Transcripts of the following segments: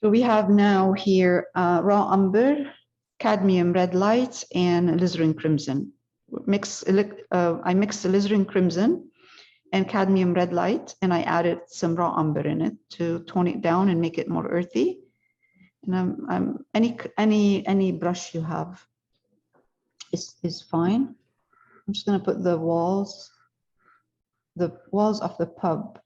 So we have now here raw umber, cadmium red light, and alizarin crimson. I mixed alizarin crimson and cadmium red light, and I added some raw umber in it to tone it down and make it more earthy. And any brush you have is fine. I'm just going to put the walls of the pub.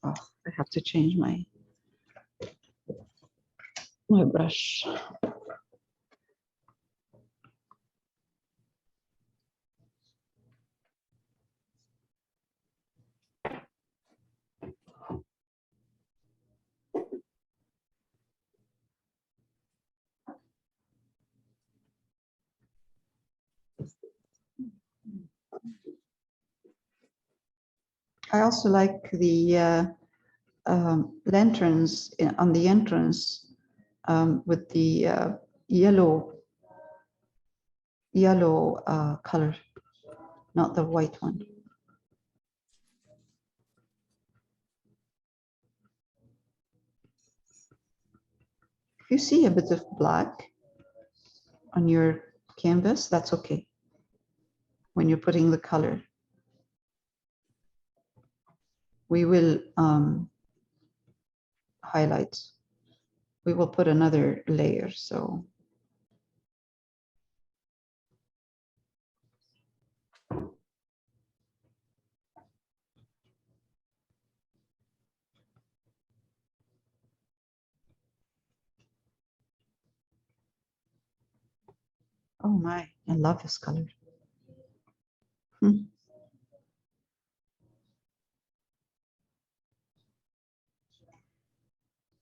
Oh, I have to change my brush. I also like the lanterns on the entrance with the yellow color, not the white one. If you see a bit of black on your canvas, that's okay when you're putting the color. We will highlight. We will put another layer, so. Oh my, I love this color.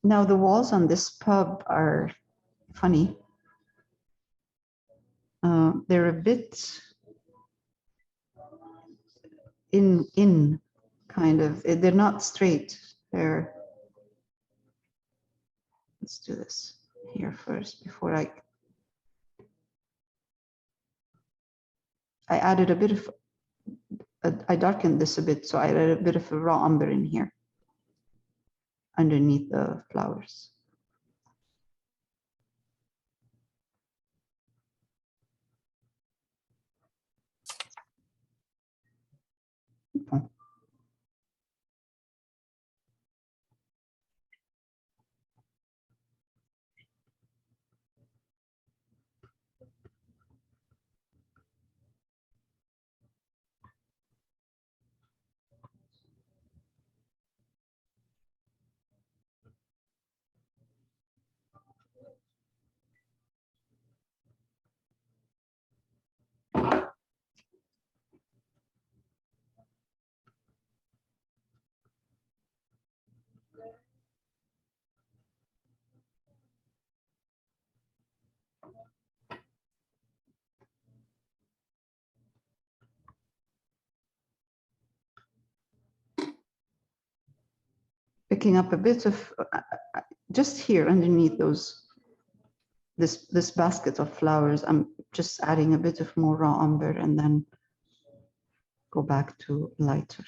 Now the walls on this pub are funny. They're a bit in kind of, they're not straight. They're, let's do this here first before I added a bit of, I darkened this a bit, so I added a bit of a raw umber in here underneath the flowers. Okay. Picking up a bit of, just here underneath those, this basket of flowers, I'm just adding a bit of more raw umber and then go back to lighter.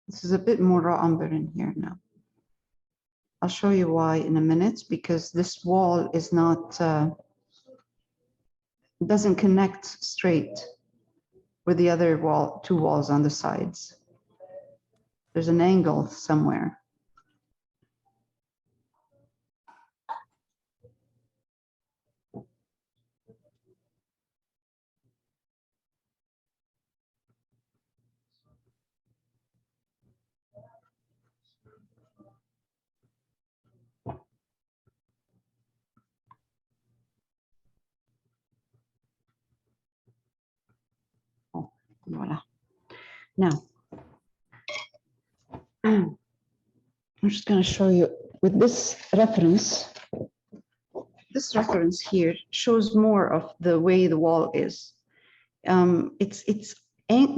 This is a bit more raw umber in here now. I'll show you why in a minute, because this wall is not, doesn't connect straight with the other wall, two walls on the sides. There's an angle somewhere. Voila. Now, I'm just going to show you with this reference. This reference here shows more of the way the wall is.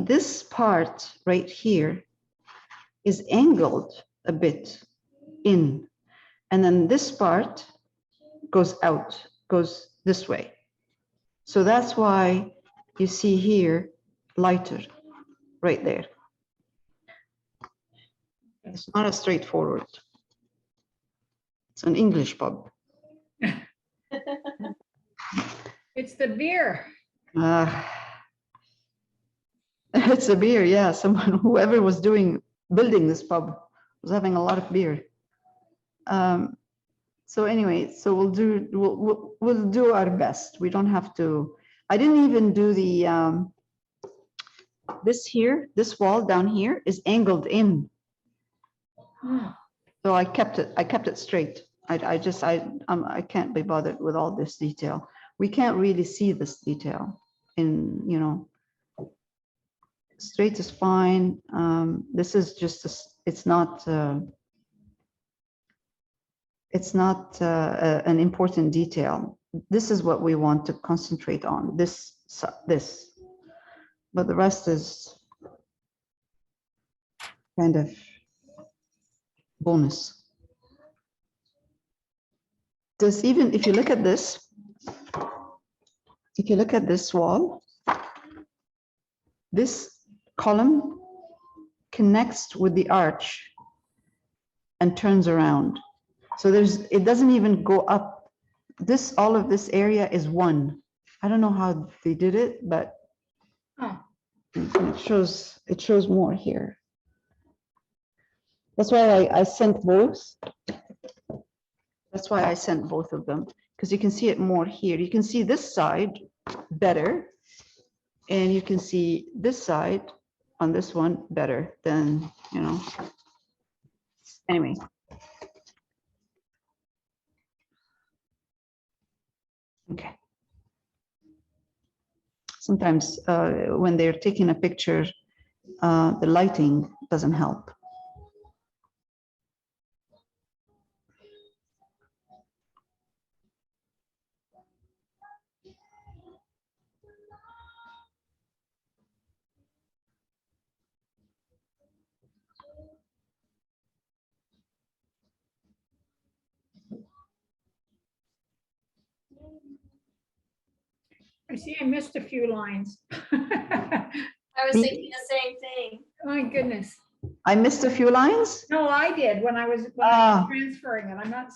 This part right here is angled a bit in, and then this part goes out, goes this way. So that's why you see here lighter right there. It's not as straightforward. It's an English pub. It's the beer. It's a beer, yeah. Someone, whoever was building this pub was having a lot of beer. So anyway, so we'll do our best. We don't have to. I didn't even do the this wall down here is angled in. So I kept it straight. I can't be bothered with all this detail. We can't really see this detail in, straight is fine. This is just, it's not an important detail. This is what we want to concentrate on, this, but the rest is kind of bonus. Even if you look at this, wall, this column connects with the arch and turns around. So it doesn't even go up. All of this area is one. I don't know how they did it, but it shows more here. That's why I sent both. That's why I sent both of them, because you can see it more here. You can see this side better, and you can see this side on this one better than, Anyway. Okay. Sometimes when they're taking a picture, the lighting doesn't help. I see I missed a few lines. I was thinking the same thing. My goodness. I missed a few lines. No, I did when I was transferring it. I'm not.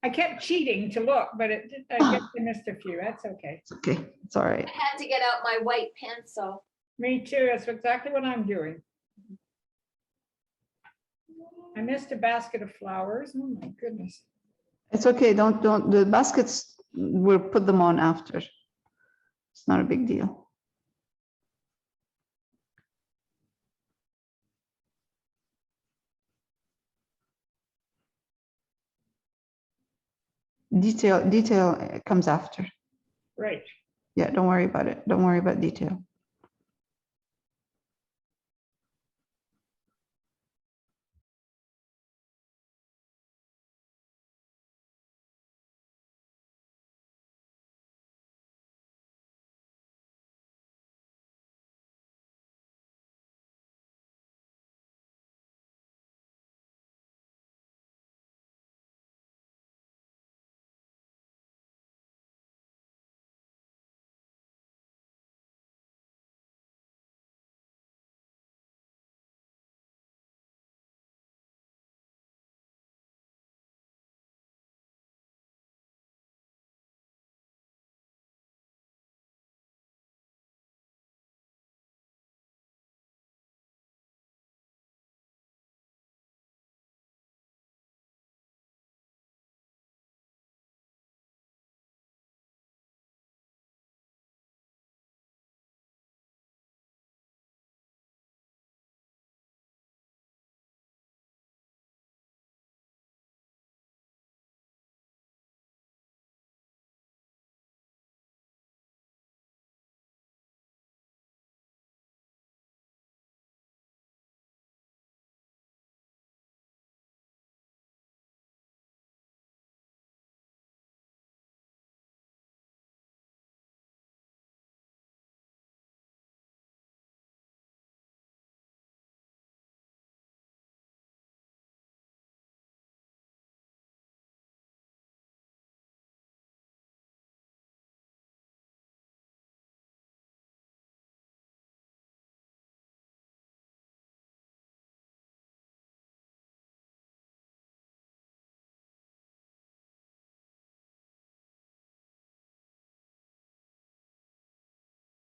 I kept cheating to look, but I guess I missed a few. That's okay. It's okay. It's all right. I had to get out my white pencil. Me too. That's exactly what I'm doing. I missed a basket of flowers. Oh my goodness. It's okay. Don't. The baskets, we'll put them on after. It's not a big deal. Detail comes after. Right. Yeah, don't worry about it. Don't worry about detail.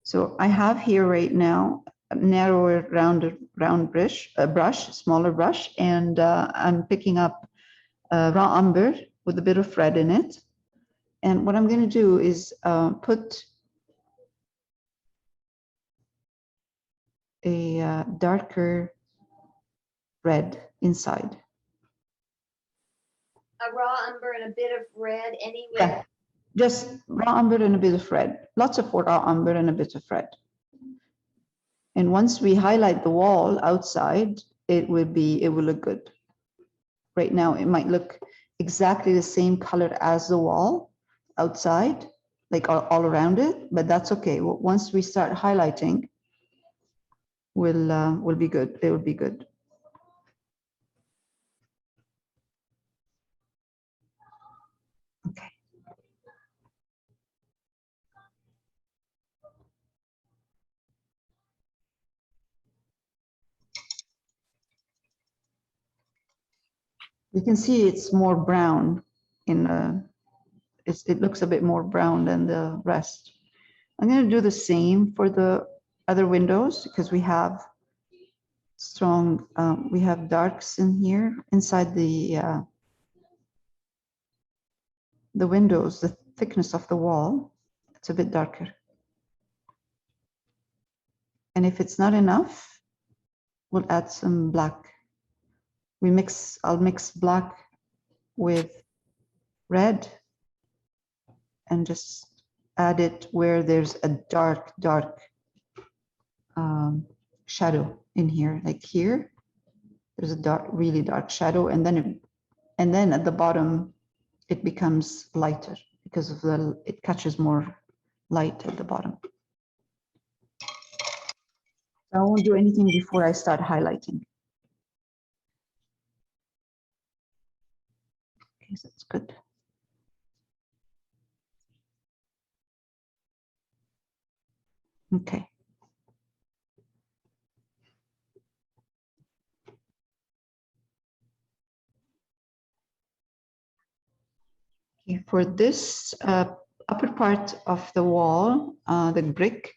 So I have here right now a narrower round brush, smaller brush, and I'm picking up raw umber with a bit of red in it. And what I'm going to do is put a darker red inside. A raw umber and a bit of red anyway. Yeah, just raw umber and a bit of red. Lots of raw umber and a bit of red. And once we highlight the wall outside, it will look good. Right now, it might look exactly the same color as the wall outside, like all around it, but that's okay. Once we start highlighting, will be good. It will be good. Okay. You can see it's more brown in it looks a bit more brown than the rest. I'm going to do the same for the other windows because we have strong, we have darks in here inside the windows. The thickness of the wall, it's a bit darker. And if it's not enough, we'll add some black. I'll mix black with red and just add it where there's a dark shadow in here, like here. There's a really dark shadow, and then at the bottom it becomes lighter because of it catches more light at the bottom. I won't do anything before I start highlighting. Okay, so that's good. Okay. Okay, for this upper part of the wall, the brick,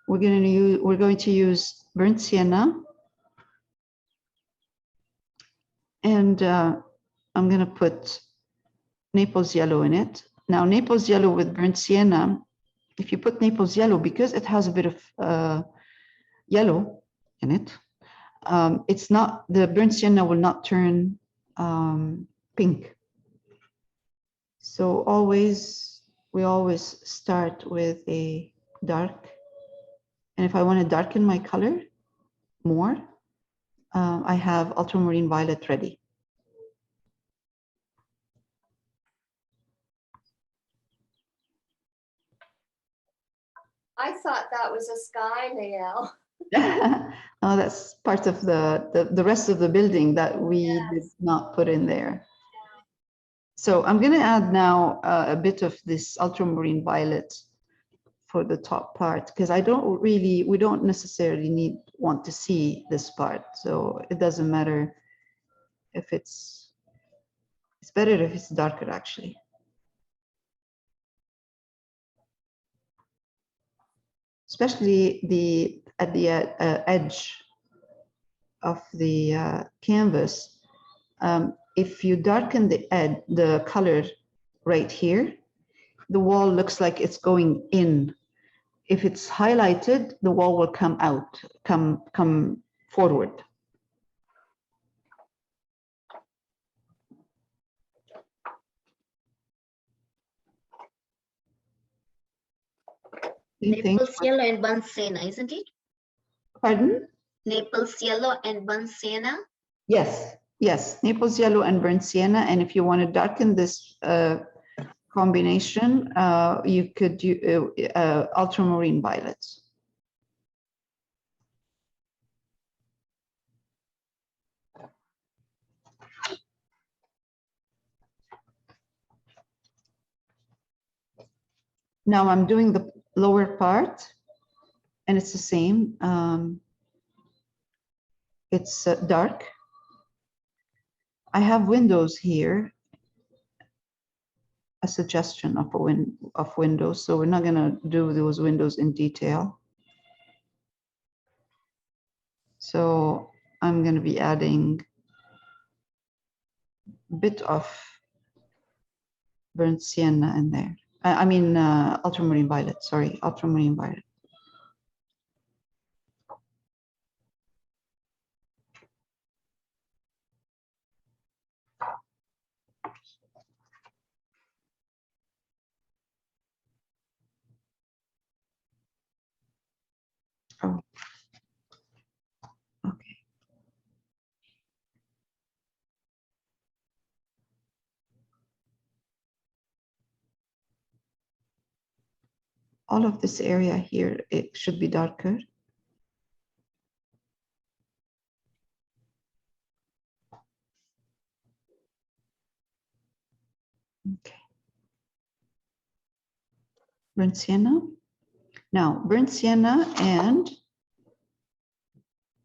we're going to use burnt sienna, and I'm going to put Naples yellow in it. Now, Naples yellow with burnt sienna, if you put Naples yellow, because it has a bit of yellow in it, it's not, the burnt sienna will not turn pink. So we always start with a dark. And if I want to darken my color more, I have ultramarine violet ready. I thought that was a sky, Lael. Oh, that's part of the rest of the building that we did not put in there. So I'm going to add now a bit of this ultramarine violet for the top part, because we don't necessarily want to see this part. So it doesn't matter if it's better if it's darker actually. Especially at the edge of the canvas. If you darken the color right here, the wall looks like it's going in. If it's highlighted, the wall will come out, come forward. Naples yellow and burnt sienna, isn't it? Pardon? Naples yellow and burnt sienna? Yes, yes, Naples yellow and burnt sienna. And if you want to darken this combination, you could do ultramarine violets. Now I'm doing the lower part, and it's the same. It's dark. I have windows here, a suggestion of windows, so we're not going to do those windows in detail. So I'm going to be adding a bit of burnt sienna in there. I mean, ultramarine violet, sorry, ultramarine violet. Oh, okay. All of this area here, it should be darker. Okay. Burnt sienna. Now, burnt sienna and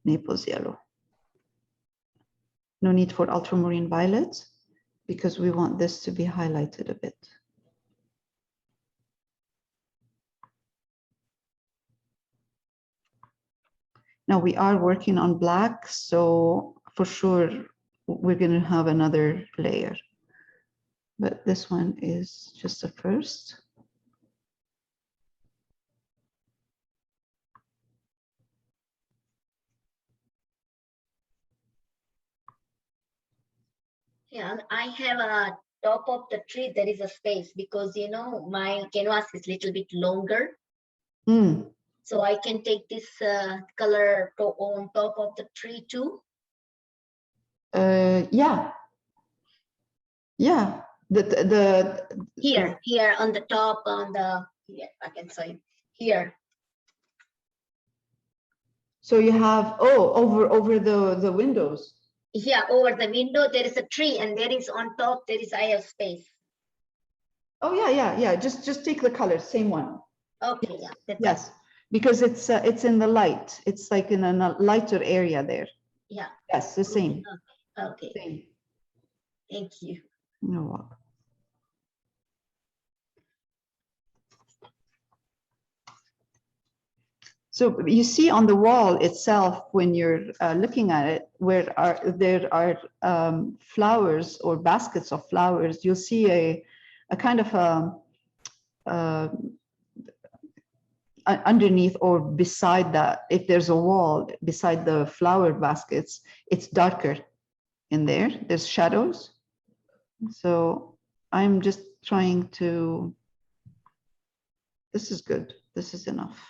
Naples yellow. No need for ultramarine violet because we want this to be highlighted a bit. Now we are working on black, so for sure we're going to have another layer. But this one is just a first. Yeah, I have a top of the tree, there is a space because you know my canvas is little bit longer. Mm. So I can take this color on top of the tree too. Yeah. Yeah. Here on the top on the, yeah, I can say here. So you have, oh, over the windows. Yeah, over the window there is a tree and there is on top there is I have space. Oh yeah. Just take the color, same one. Okay, yeah. Yes, because it's in the light. It's like in a lighter area there. Yeah. Yes, the same. Okay. Same. Thank you. You're welcome. So you see on the wall itself, when you're looking at it, where there are flowers or baskets of flowers, you'll see a kind of underneath or beside that, if there's a wall beside the flower baskets, it's darker in there. There's shadows. So I'm just trying to, this is good. This is enough.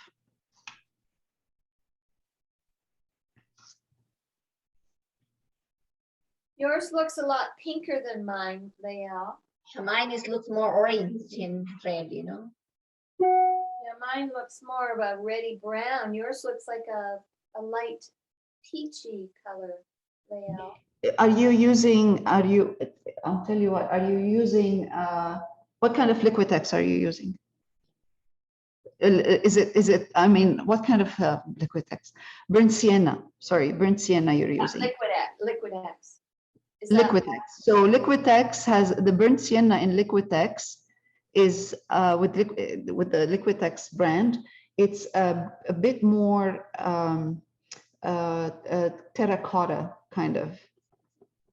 Yours looks a lot pinker than mine, Lael. Mine looks more orange and red, you know. Yeah, mine looks more of a reddy brown. Yours looks like a light peachy color, Lael. I'll tell you what, are you using, what kind of Liquitex are you using? Is it, I mean, what kind of Liquitex? Burnt sienna, sorry, burnt sienna you're using. Liquitex. Liquitex. So Liquitex has the burnt sienna in Liquitex is with the Liquitex brand. It's a bit more terracotta kind of.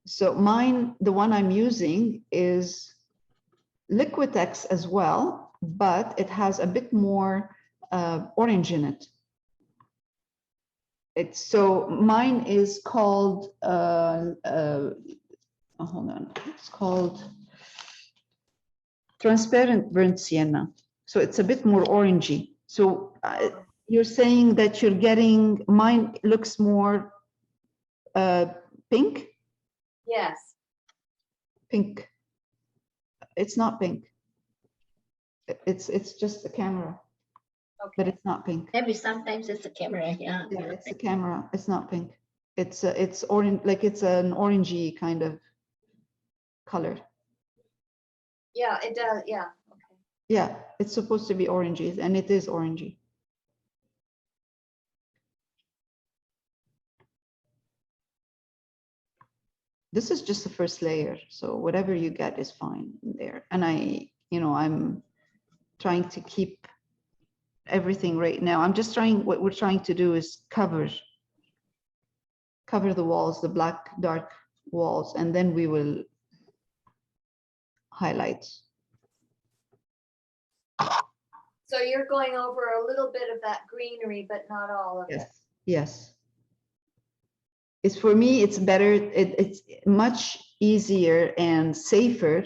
So mine, the one I'm using is Liquitex as well, but it has a bit more orange in it. So mine is called hold on, it's called transparent burnt sienna. So it's a bit more orangey. So you're saying that you're getting, mine looks more pink? Yes. Pink. It's not pink. It's just the camera. Okay. But it's not pink. Maybe sometimes it's the camera. Yeah, it's the camera. It's not pink. It's orange, like it's an orangey kind of color. Yeah, it does. Yeah. Okay. Yeah, it's supposed to be orangey, and it is orangey. This is just the first layer, so whatever you get is fine there. And I'm trying to keep everything right now. I'm just trying, what we're trying to do is cover cover the walls, the black dark walls, and then we will highlight. So you're going over a little bit of that greenery, but not all of it. Yes, yes. It's for me, it's better, it's much easier and safer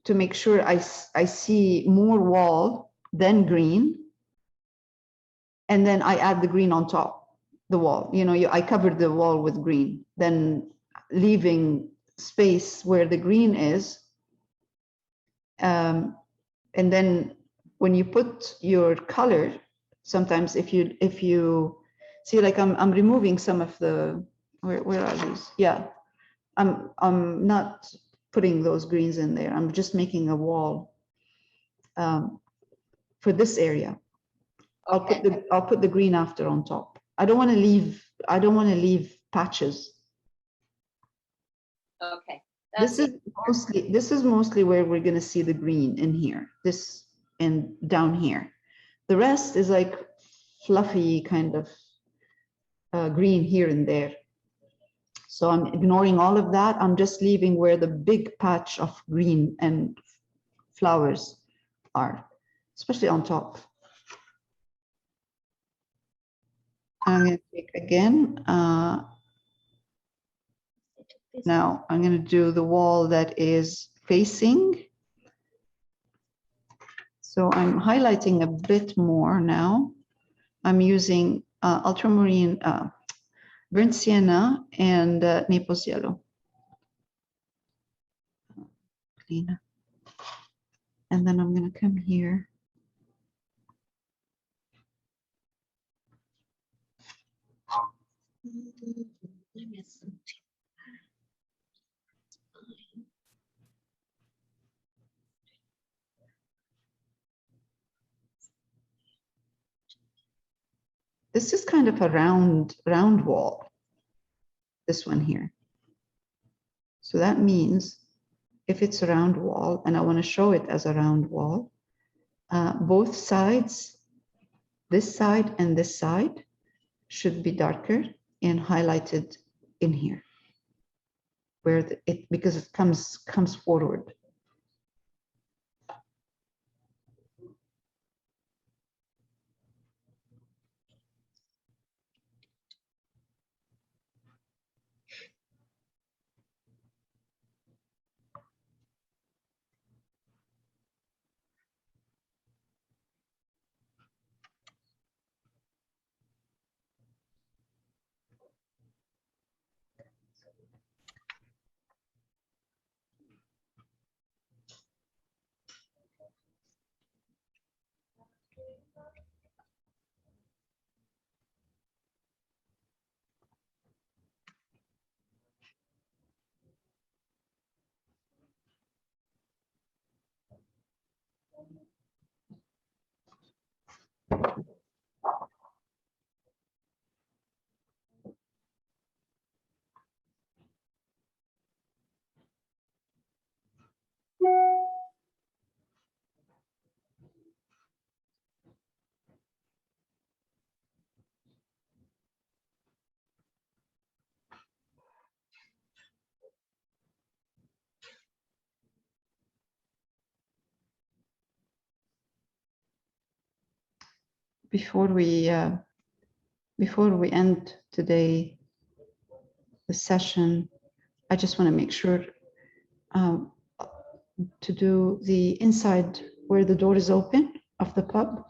to make sure I see more wall than green. And then I add the green on top, the wall. You know, I covered the wall with green, then leaving space where the green is. And then when you put your color, sometimes if you see, like I'm removing some of the, where are these? Yeah, I'm not putting those greens in there. I'm just making a wall for this area. Okay. I'll put the green after on top. I don't want to leave patches. Okay. This is mostly where we're going to see the green in here, this and down here. The rest is like fluffy kind of green here and there. So I'm ignoring all of that. I'm just leaving where the big patch of green and flowers are, especially on top. I'm going to take again. Now I'm going to do the wall that is facing. So I'm highlighting a bit more now. I'm using ultramarine, burnt sienna, and Naples yellow. Clean. And then I'm going to come here. This is kind of a round wall, this one here. So that means if it's a round wall, and I want to show it as a round wall, both sides, this side and this side, should be darker and highlighted in here, where because it comes forward. Before we end today, the session, I just want to make sure to do the inside where the door is open of the pub.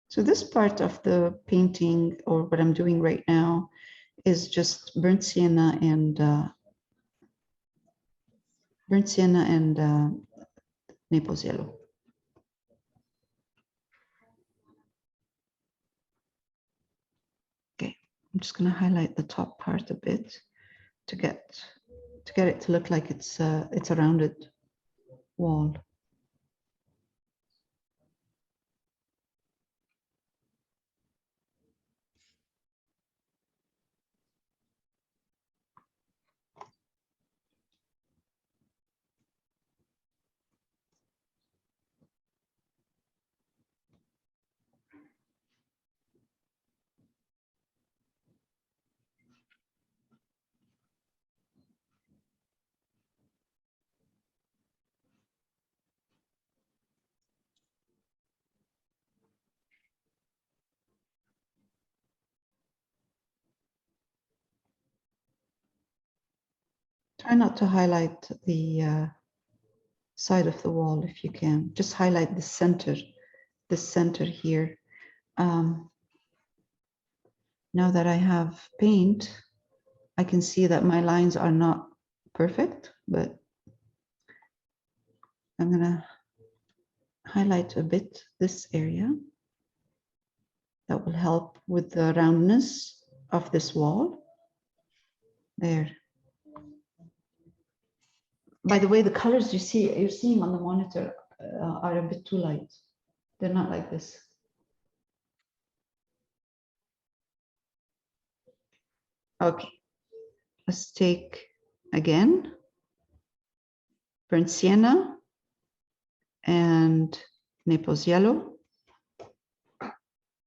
So this part of the painting, or what I'm doing right now, is just burnt sienna and Naples yellow. Okay, I'm just going to highlight the top part a bit. to get it to look like it's a rounded wall. Try not to highlight the side of the wall if you can. Just highlight the center here. Now that I have paint, I can see that my lines are not perfect, but I'm gonna highlight a bit this area. That will help with the roundness of this wall. There. By the way, the colors you're seeing on the monitor are a bit too light. They're not like this. Okay, let's take again burnt sienna and Naples yellow.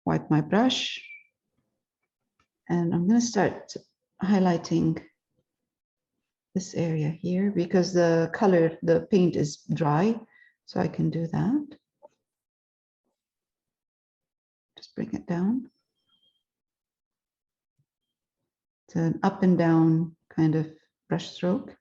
Wipe my brush, and I'm going to start highlighting this area here because the paint is dry, so I can do that. Just bring it down. It's an up and down kind of brush stroke.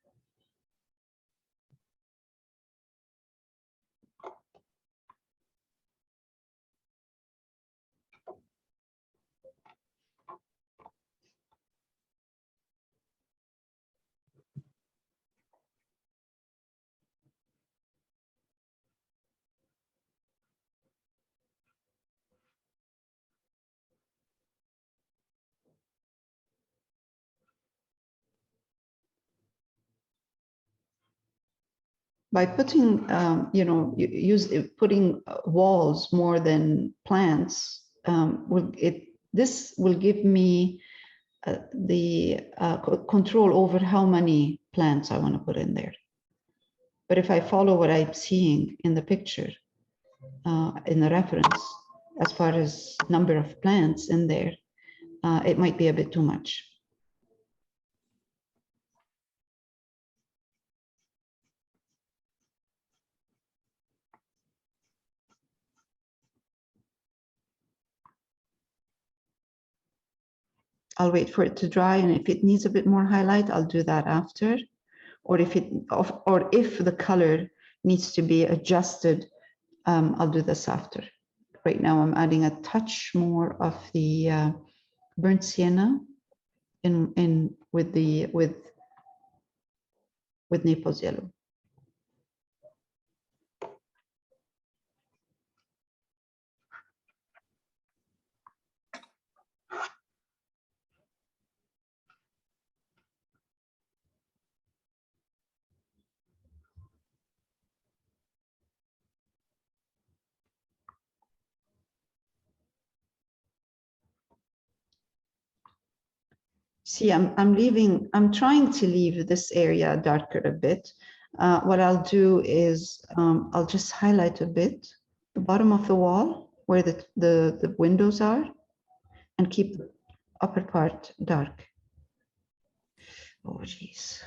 By putting, putting walls more than plants, this will give me the control over how many plants I want to put in there. But if I follow what I'm seeing in the picture, in the reference, as far as number of plants in there, it might be a bit too much. I'll wait for it to dry, and if it needs a bit more highlight, I'll do that after. Or if the color needs to be adjusted, I'll do this after. Right now, I'm adding a touch more of the burnt sienna with Naples yellow. See, I'm trying to leave this area darker a bit. What I'll do is I'll just highlight a bit the bottom of the wall where the windows are and keep the upper part dark. Oh, geez.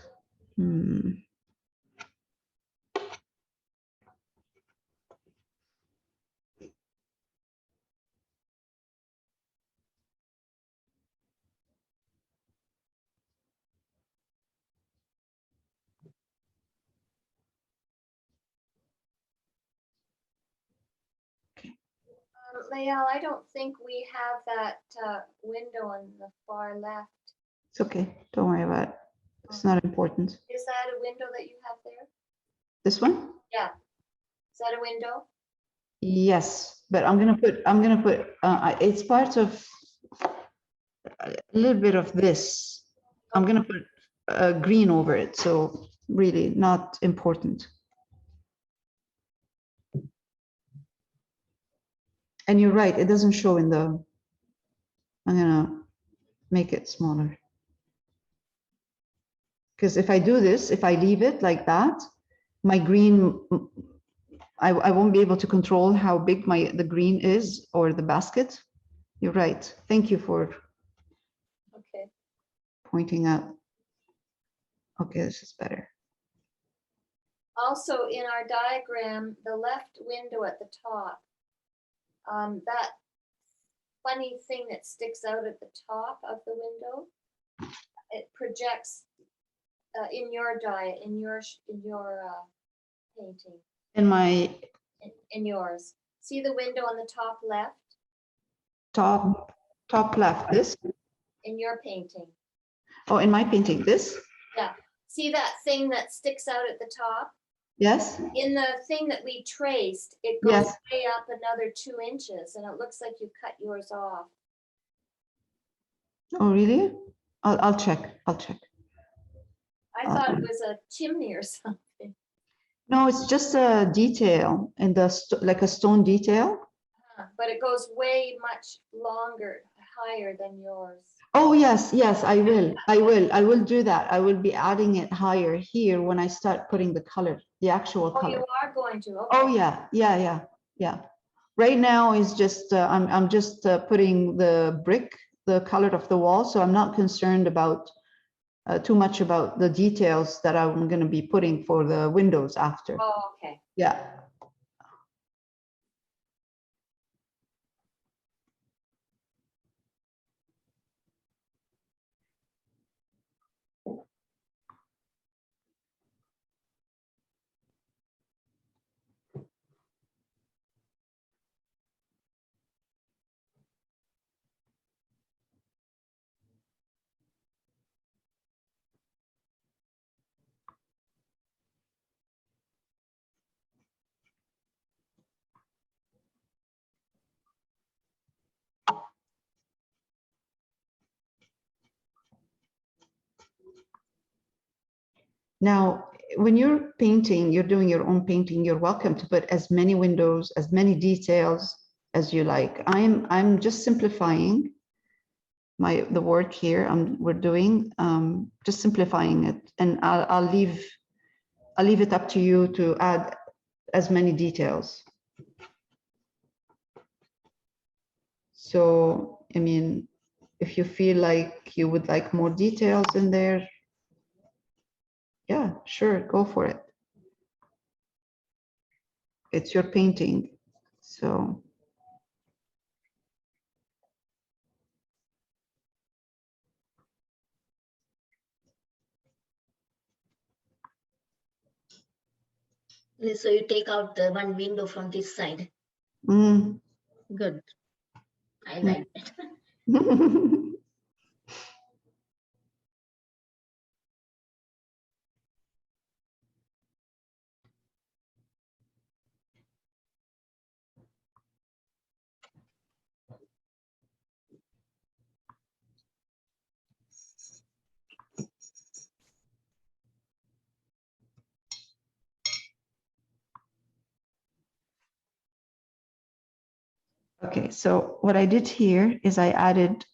Layal, I don't think we have that window on the far left. It's okay. Don't worry about it. It's not important. Is that a window that you have there? This one? Yeah. Is that a window? Yes, but I'm gonna put. It's part of a little bit of this. I'm gonna put green over it. So really not important. And you're right, it doesn't show in the, I'm gonna make it smaller. Because if I do this, if I leave it like that, my green, I won't be able to control how big the green is or the basket. You're right. Thank you for Okay. pointing out. Okay, this is better. Also, in our diagram, the left window at the top, that funny thing that sticks out at the top of the window, it projects in your painting. In yours. See the window on the top left? Top left, this? In your painting. Oh, in my painting, this? Yeah. See that thing that sticks out at the top? Yes. In the thing that we traced, it goes Yes. way up another 2 inches, and it looks like you cut yours off. Oh, really? I'll check. I'll check. I thought it was a chimney or something. No, it's just a detail in the like a stone detail. But it goes way much longer, higher than yours. Oh, yes, yes, I will do that. I will be adding it higher here when I start putting the color, the actual Oh, color. you are going to? Okay. Oh, yeah. Right now is just, I'm just putting the brick, the color of the wall. So I'm not concerned about too much about the details that I'm going to be putting for the windows after. Oh, okay. Yeah. Now, when you're painting, you're doing your own painting, you're welcome to put as many windows, as many details as you like. I'm just simplifying the work here. We're doing just simplifying it, and I'll leave it up to you to add as many details. So, I mean, if you feel like you would like more details in there, yeah, sure, go for it. It's your painting, so. So you take out the one window from this side. Mm. Good. I like that. Okay, so what I did here is I added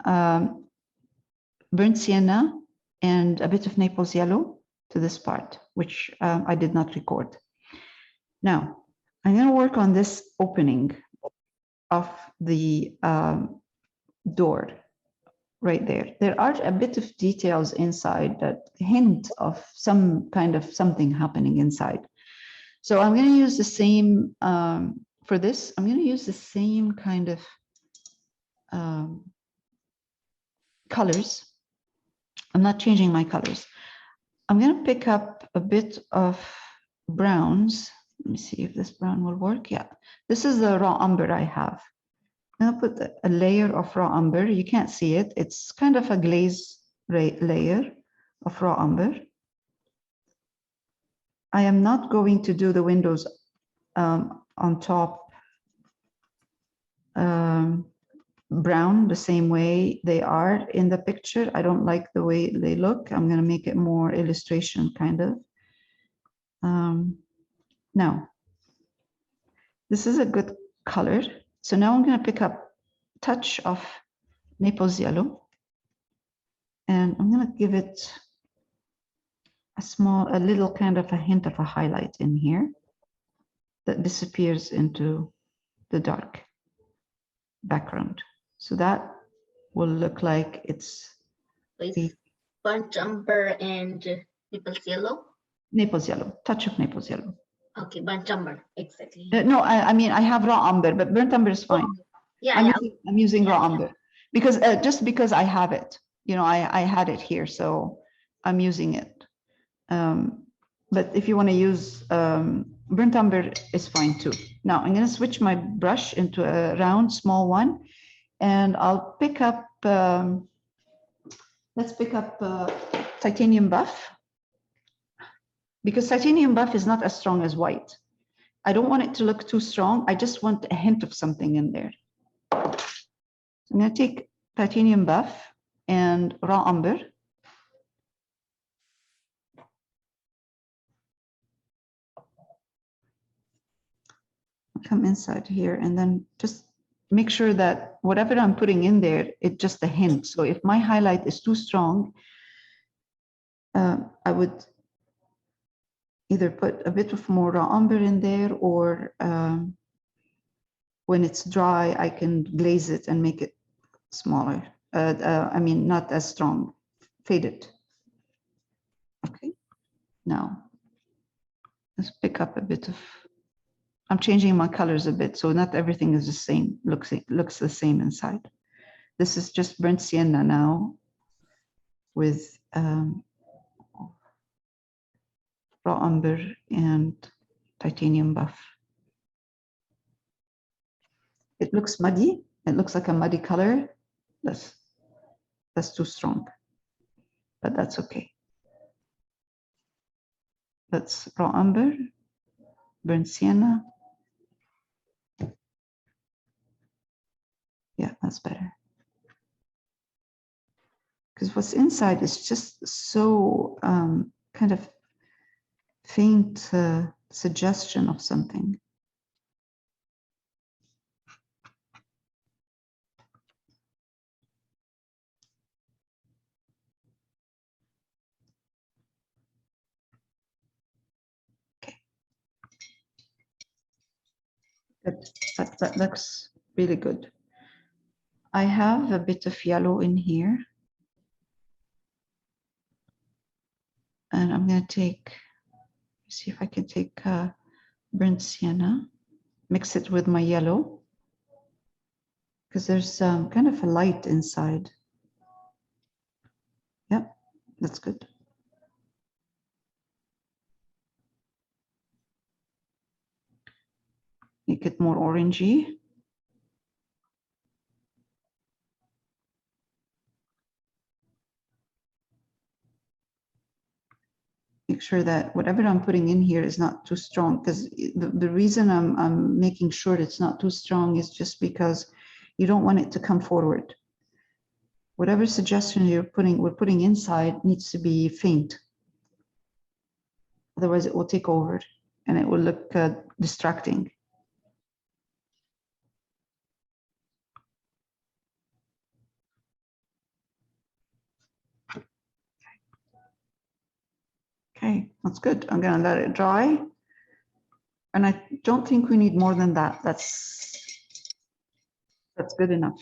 burnt sienna and a bit of Naples yellow to this part, which I did not record. Now, I'm going to work on this opening of the door right there. There are a bit of details inside that hint of some kind of something happening inside. So I'm going to use the same, for this, I'm going to use the same kind of colors. I'm not changing my colors. I'm going to pick up a bit of browns. Let me see if this brown will work. Yeah, this is the raw umber I have. I'm going to put a layer of raw umber. You can't see it. It's kind of a glaze layer of raw umber. I am not going to do the windows on top. brown the same way they are in the picture. I don't like the way they look. I'm going to make it more illustration kind of. Now, this is a good color. So now I'm going to pick up a touch of Naples yellow, and I'm going to give it a little kind of a hint of a highlight in here that disappears into the dark background. So that will look like it's burnt umber and Naples yellow. Naples yellow, touch of Naples yellow. Okay, burnt umber, exactly. No, I mean, I have raw umber, but burnt umber is fine. Yeah, I'm using raw umber because just because I have it, you know, I had it here, so I'm using it. But if you want to use burnt umber, is fine too. Now I'm going to switch my brush into a round, small one, and I'll pick up. Let's pick up titanium buff, because titanium buff is not as strong as white. I don't want it to look too strong. I just want a hint of something in there. I'm going to take titanium buff and raw umber. Come inside here and then just make sure that whatever I'm putting in there, it's just a hint. So if my highlight is too strong, I would either put a bit of more raw umber in there, or when it's dry, I can glaze it and make it smaller. I mean, not as strong, fade it. Okay, now let's pick up a bit of, I'm changing my colors a bit, so not everything is the same, looks the same inside. This is just burnt sienna now with raw umber and titanium buff. It looks muddy. It looks like a muddy color. That's too strong, but that's okay. That's raw umber, burnt sienna. Yeah, that's better. Because what's inside is just so kind of faint suggestion of something. Okay. Good. That looks really good. I have a bit of yellow in here. And I'm going to take, see if I can take burnt sienna, mix it with my yellow, because there's kind of a light inside. Yep, that's good. Make it more orangey. Make sure that whatever I'm putting in here is not too strong, because the reason I'm making sure it's not too strong is just because you don't want it to come forward. Whatever suggestion we're putting inside needs to be faint. Otherwise it will take over and it will look distracting. Okay, that's good. I'm going to let it dry. And I don't think we need more than that. That's good enough.